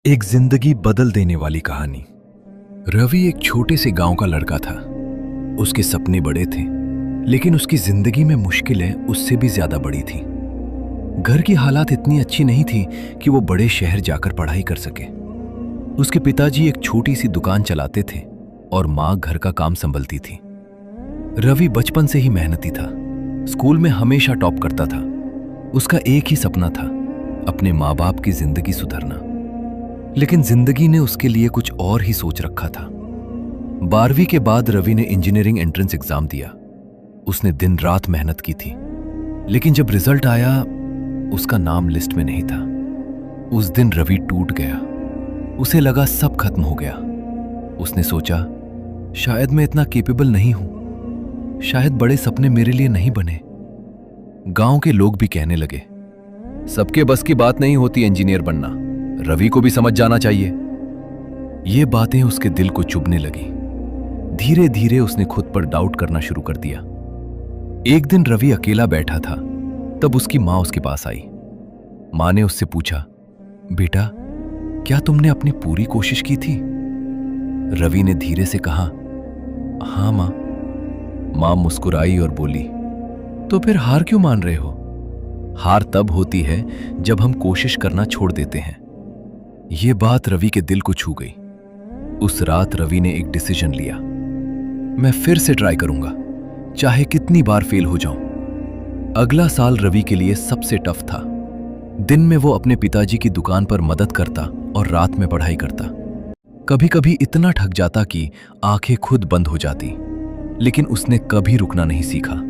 एक जिंदगी बदल देने वाली कहानी। रवि एक छोटे से गांव का लड़का था। उसके सपने बड़े थे, लेकिन उसकी जिंदगी में मुश्किलें उससे भी ज्यादा बड़ी थी। घर की हालात इतनी अच्छी नहीं थी कि वो बड़े शहर जाकर पढ़ाई कर सके। उसके पिताजी एक छोटी सी दुकान चलाते थे और माँ घर का काम संभलती थी। रवि बचपन से ही मेहनती था। स्कूल में हमेशा टॉप करता था। उसका एक ही सपना था, अपने माँ बाप की जिंदगी सुधरना। लेकिन जिंदगी ने उसके लिए कुछ और ही सोच रखा था। 12वीं के बाद रवि ने इंजीनियरिंग एंट्रेंस एग्जाम दिया। उसने दिन रात मेहनत की थी, लेकिन जब रिजल्ट आया उसका नाम लिस्ट में नहीं था। उस दिन रवि टूट गया। उसे लगा सब खत्म हो गया। उसने सोचा, शायद मैं इतना कैपेबल नहीं हूं, शायद बड़े सपने मेरे लिए नहीं बने। गांव के लोग भी कहने लगे, सबके बस की बात नहीं होती इंजीनियर बनना, रवि को भी समझ जाना चाहिए। ये बातें उसके दिल को चुभने लगी। धीरे धीरे उसने खुद पर डाउट करना शुरू कर दिया। एक दिन रवि अकेला बैठा था, तब उसकी मां उसके पास आई। मां ने उससे पूछा, बेटा, क्या तुमने अपनी पूरी कोशिश की थी? रवि ने धीरे से कहा, हां मां। मां मुस्कुराई और बोली, तो फिर हार क्यों मान रहे हो? हार तब होती है जब हम कोशिश करना छोड़ देते हैं। यह बात रवि के दिल को छू गई। उस रात रवि ने एक डिसीजन लिया, मैं फिर से ट्राई करूंगा, चाहे कितनी बार फेल हो जाऊं। अगला साल रवि के लिए सबसे टफ था। दिन में वो अपने पिताजी की दुकान पर मदद करता और रात में पढ़ाई करता। कभी कभी इतना थक जाता कि आंखें खुद बंद हो जाती, लेकिन उसने कभी रुकना नहीं सीखा।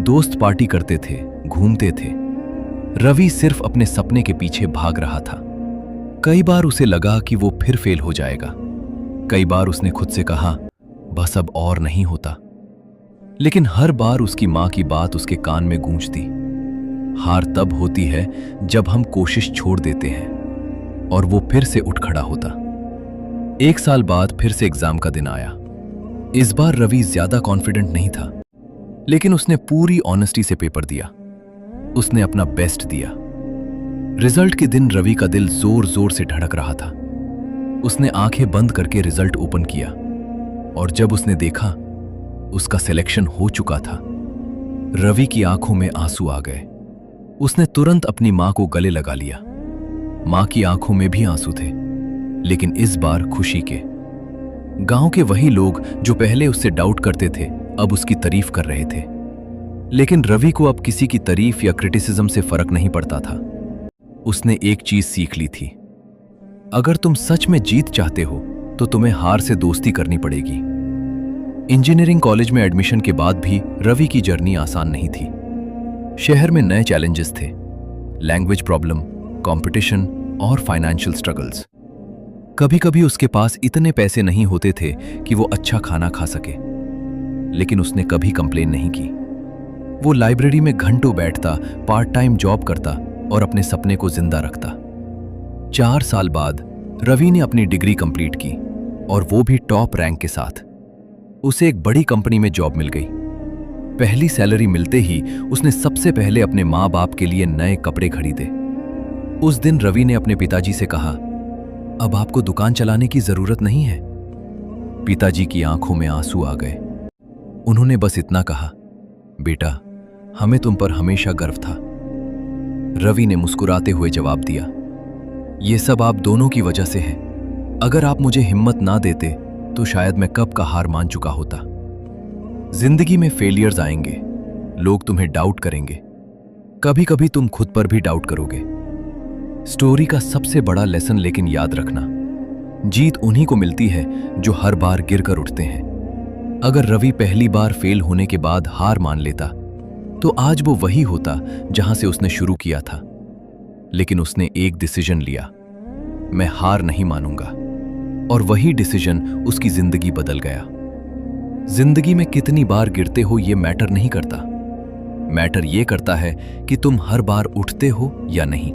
दोस्त पार्टी करते थे, घूमते थे। रवि सिर्फ अपने सपने के पीछे भाग रहा था। कई बार उसे लगा कि वो फिर फेल हो जाएगा। कई बार उसने खुद से कहा, बस अब और नहीं होता। लेकिन हर बार उसकी मां की बात उसके कान में गूंजती, हार तब होती है जब हम कोशिश छोड़ देते हैं। और वो फिर से उठ खड़ा होता। 1 साल बाद फिर से एग्जाम का दिन आया। इस बार रवि ज्यादा कॉन्फिडेंट नहीं था, लेकिन उसने पूरी ऑनेस्टी से पेपर दिया। उसने अपना बेस्ट दिया। रिजल्ट के दिन रवि का दिल जोर जोर से धड़क रहा था। उसने आंखें बंद करके रिजल्ट ओपन किया, और जब उसने देखा उसका सिलेक्शन हो चुका था, रवि की आंखों में आंसू आ गए। उसने तुरंत अपनी मां को गले लगा लिया। मां की आंखों में भी आंसू थे, लेकिन इस बार खुशी के। गांव के वही लोग जो पहले उससे डाउट करते थे, अब उसकी तारीफ कर रहे थे। लेकिन रवि को अब किसी की तारीफ या क्रिटिसिज्म से फर्क नहीं पड़ता था। उसने एक चीज सीख ली थी, अगर तुम सच में जीत चाहते हो तो तुम्हें हार से दोस्ती करनी पड़ेगी। इंजीनियरिंग कॉलेज में एडमिशन के बाद भी रवि की जर्नी आसान नहीं थी। शहर में नए चैलेंजेस थे, लैंग्वेज प्रॉब्लम, कंपटीशन और फाइनेंशियल स्ट्रगल्स। कभी कभी उसके पास इतने पैसे नहीं होते थे कि वो अच्छा खाना खा सके, लेकिन उसने कभी कंप्लेन नहीं की। वो लाइब्रेरी में घंटों बैठता, पार्ट टाइम जॉब करता और अपने सपने को जिंदा रखता। 4 साल बाद रवि ने अपनी डिग्री कंप्लीट की, और वो भी टॉप रैंक के साथ। उसे एक बड़ी कंपनी में जॉब मिल गई। पहली सैलरी मिलते ही उसने सबसे पहले अपने माँ बाप के लिए नए कपड़े खरीदे। उस दिन रवि ने अपने पिताजी से कहा, अब आपको दुकान चलाने की जरूरत नहीं है। पिताजी की आंखों में आंसू आ गए। उन्होंने बस इतना कहा, बेटा, हमें तुम पर हमेशा गर्व था। रवि ने मुस्कुराते हुए जवाब दिया, ये सब आप दोनों की वजह से है। अगर आप मुझे हिम्मत ना देते तो शायद मैं कब का हार मान चुका होता। जिंदगी में फेलियर्स आएंगे, लोग तुम्हें डाउट करेंगे, कभी कभी तुम खुद पर भी डाउट करोगे। स्टोरी का सबसे बड़ा लेसन लेकिन याद रखना, जीत उन्हीं को मिलती है जो हर बार गिरकर उठते हैं। अगर रवि पहली बार फेल होने के बाद हार मान लेता तो आज वो वही होता जहां से उसने शुरू किया था। लेकिन उसने एक डिसीजन लिया, मैं हार नहीं मानूंगा, और वही डिसीजन उसकी जिंदगी बदल गया। जिंदगी में कितनी बार गिरते हो ये मैटर नहीं करता। मैटर ये करता है कि तुम हर बार उठते हो या नहीं।